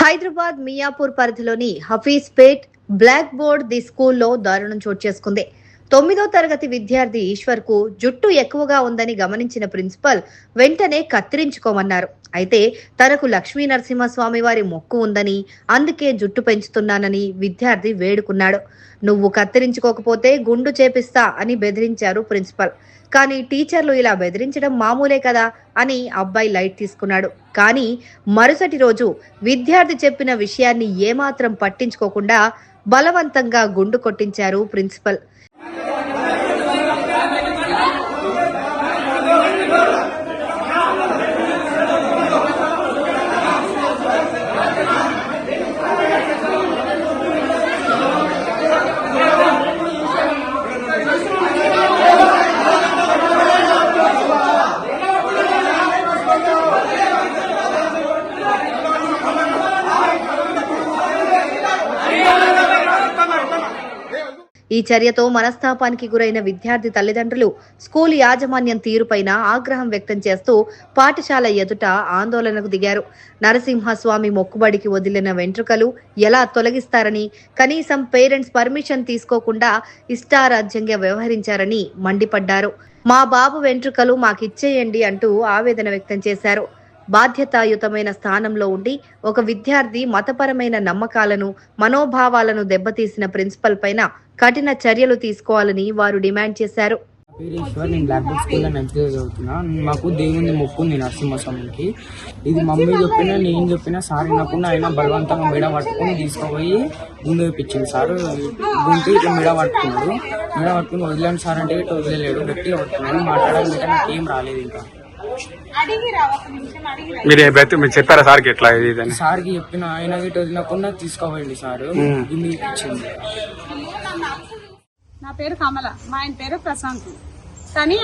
హైదరాబాద్ మియాపూర్ పరిధిలోని Hafeezpet black board the స్కూల్లో దారుణం చోటు చేసుకుంది. 9వ తరగతి విద్యార్థి ఈశ్వర్ కు జుట్టు ఎక్కువగా ఉందని గమనించిన ప్రిన్సిపల్ వెంటనే కత్తిరించుకోమన్నారు. అయితే తనకు లక్ష్మీ నరసింహస్వామి వారి మొక్కు ఉందని, అందుకే జుట్టు పెంచుతున్నానని విద్యార్థి వేడుకున్నాడు. నువ్వు కత్తిరించుకోకపోతే గుండు చేపిస్తా అని బెదిరించారు ప్రిన్సిపల్. కానీ టీచర్లు ఇలా బెదిరించడం మామూలే కదా అని అబ్బాయి లైట్ తీసుకున్నాడు. కానీ మరుసటి రోజు విద్యార్థి చెప్పిన విషయాన్ని ఏమాత్రం పట్టించుకోకుండా బలవంతంగా గుండు కొట్టించారు ప్రిన్సిపల్. ఈ చర్యతో మనస్తాపానికి గురైన విద్యార్థి తల్లిదండ్రులు స్కూల్ యాజమాన్యం తీరుపైన ఆగ్రహం వ్యక్తం చేస్తూ పాఠశాల ఎదుట ఆందోళనకు దిగారు. నరసింహస్వామి మొక్కుబడికి వదిలిన వెంట్రుకలు ఎలా తొలగిస్తారని, కనీసం పేరెంట్స్ పర్మిషన్ తీసుకోకుండా ఇష్టారాజ్యంగా వ్యవహరించారని మండిపడ్డారు. మా బాబు వెంట్రుకలు మాకిచ్చేయండి అంటూ ఆవేదన వ్యక్తం చేశారు. బాధ్యతాయుతమైన స్థానంలో ఉండి ఒక విద్యార్థి మతపరమైన నమ్మకాలను, మనోభావాలను దెబ్బతీసిన ప్రిన్సిపల్ పైన కఠిన చర్యలు తీసుకోవాలని వారు డిమాండ్ చేశారు. నేను బ్లాక్ బోర్డ్ స్కూల్లో 9th చదువుతున్నా. మాకు దేవుని మొక్కు ఉంది నరసింహస్వామికి. ఇది మమ్మీ చెప్పినా నేను చెప్పినా సార్ వినకుండా ఆయన బలవంతంగా మెడ పట్టుకుని తీసుకుపోయి గుండె వేయించింది. సార్ గుంటి ఇట్లా మెడ పట్టుకున్నాడు. మెడ పట్టుకుని వదిలేండి సార్ అంటే ఇట్లా వదిలేలేడు. గట్టిగా పట్టుకున్నాను. మాట్లాడాలంటే నాకేం రాలేదు. ఇంకా మీరు చెప్పారా సార్కి ఎట్లా? సార్కి చెప్పిన ఆయన గిట్ వదిలేకుండా తీసుకోపోయింది సార్. గుండె ఇచ్చింది. నా పేరు కమల, మా ఆయన పేరు ప్రశాంత్. కానీ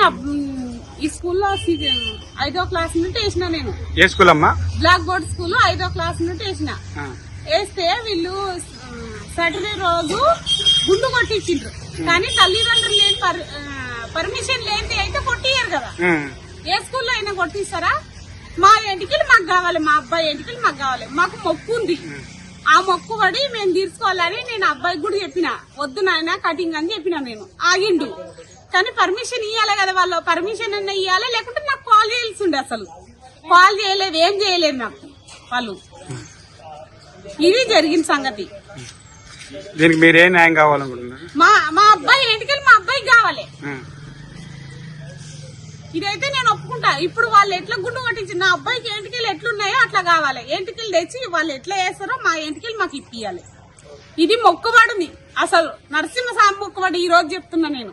ఈ స్కూల్లో 5వ క్లాస్ నుండి వేసిన నేను. ఏ స్కూల్ అమ్మా? బ్లాక్ బోర్డ్ స్కూల్ 5వ క్లాస్ నుండి వేసిన. వేస్తే వీళ్ళు సాటర్డే రోజు గుండు కొట్టించిండ్రు. కానీ తల్లిదండ్రులు లేని పర్మిషన్ లేని అయితే కొట్టియ్యారు కదా. ఏ స్కూల్లో అయినా కొట్టిస్తారా? మా ఎంటికలు మాకు కావాలి, మా అబ్బాయి ఎంటికలు మాకు కావాలి. మాకు మొక్కు ఉంది. ఆ మొక్కు పడి మేము తీసుకోవాలని నేను అబ్బాయికి కూడా చెప్పిన, వద్దు నాయన కటింగ్ అని చెప్పిన. నేను ఆగిండు. కానీ పర్మిషన్ ఇవ్వాలి కదా, వాళ్ళు పర్మిషన్ అన్న ఇవ్వాలి. లేకుంటే నాకు కాల్ చేయాల్సి ఉండే. అసలు కాల్ చేయలేదు, ఏం చేయలేదు నాకు వాళ్ళు. ఇది జరిగిన సంగతి. దీనికి మీరే న్యాయం కావాలనుకుంటున్నారు? మా అబ్బాయి ఎంటికలు మా అబ్బాయికి కావాలి. ఇదైతే నేను ఒప్పుకుంటా. ఇప్పుడు వాళ్ళు ఎట్లా గుండు కొట్టించి నా అబ్బాయికి ఎంటికలు ఎట్లున్నాయో అట్లా కావాలి. ఎంటికలు తెచ్చి వాళ్ళు ఎట్లా వేస్తారో మా ఎంటికలు మాకు ఇప్పియాలి. ఇది మొక్కుబడిని, అసలు నరసింహస్వామి మొక్కుబడి ఈ రోజు చెప్తున్నా నేను.